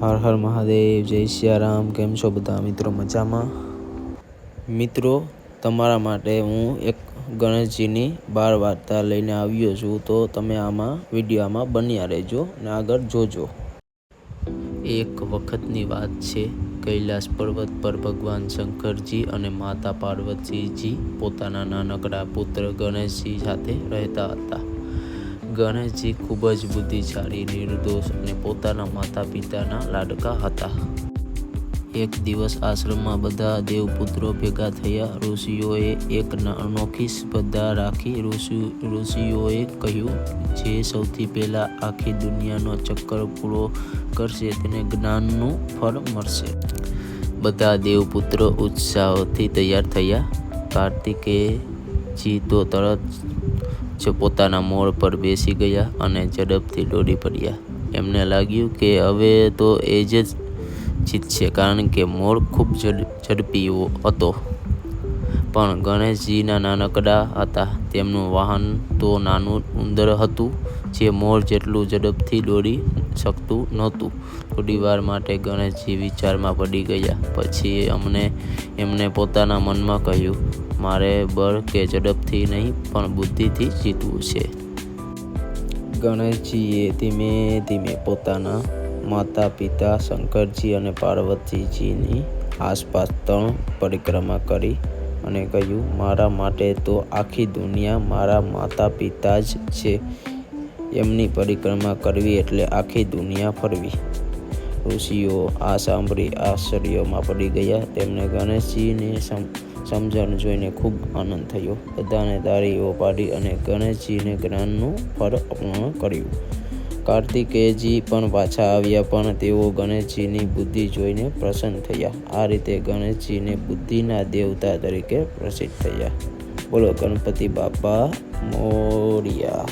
હર હર મહાદેવ, જય સિયારામ. કેમ છો બધા મિત્રો? મજામાં? મિત્રો, તમારા માટે હું એક ગણેશજીની બાળ વાર્તા લઈને આવ્યો છું, તો તમે વિડીયોમાં બન્યા રહેજો અને આગળ જોજો. એક વખતની વાત છે. કૈલાસ પર્વત પર ભગવાન શંકરજી અને માતા પાર્વતીજી પોતાના નાનકડા પુત્ર ગણેશજી સાથે રહેતા હતા. ગણેશજી ખૂબ જ બુદ્ધિશાળી, નિર્દોષ અને પોતાના માતા પિતાના લાડકા હતા. એક દિવસ આશ્રમમાં બધા દેવપુત્રો ભેગા થયા. ઋષિઓએ એક અનોખી સ્પર્ધા રાખી. ઋષિઓએ કહ્યું, જે સૌથી પહેલા આખી દુનિયાનો ચક્કર પૂરો કરશે તેને જ્ઞાનનું ફળ મળશે. બધા દેવપુત્રો ઉત્સાહથી તૈયાર થયા. કાર્તિકેયજી તો તરત જ પોતાના મોર પર બેસી ગયા અને ઝડપથી દોડી પડ્યા. એમને લાગ્યું કે હવે તો એ જ જીતશે, કારણ કે મોર ખૂબ ઝડપી હતો. પણ ગણેશજી નાનકડા હતા. તેમનું વાહન તો નાનું ઉંદર હતું, જે મોર જેટલું ઝડપથી દોડી શકતું નહોતું. થોડી વાર માટે ગણેશજી વિચારમાં પડી ગયા. પછી એમને પોતાના મનમાં કહ્યું, મારે બળ કે ઝડપથી નહીં, પણ બુદ્ધિથી જીતવું છે. ગણેશજીએ ધીમે ધીમે પોતાના માતા પિતા શંકરજી અને પાર્વતીજીની આસપાસ 3 પરિક્રમા કરી અને કહ્યું, મારા માટે તો આખી દુનિયા મારા માતા પિતા જ છે. એમની પરિક્રમા કરવી એટલે આખી દુનિયા ફરવી. ઋષિઓ આ સાંભળી આશ્ચર્યમાં પડી ગયા. તેમને ગણેશજીની સમજણ જોઈને ખૂબ આનંદ થયો. બધાને તાળીઓ પાડી અને ગણેશજીને જ્ઞાનનું ફળ અર્પણ કર્યું. કાર્તિકેયજી પણ પાછા આવ્યા, પણ તેઓ ગણેશજીની બુદ્ધિ જોઈને પ્રસન્ન થયા. આ રીતે ગણેશજીને બુદ્ધિના દેવતા તરીકે પ્રસિદ્ધ થયા. બોલો ગણપતિ બાપા મોરિયા.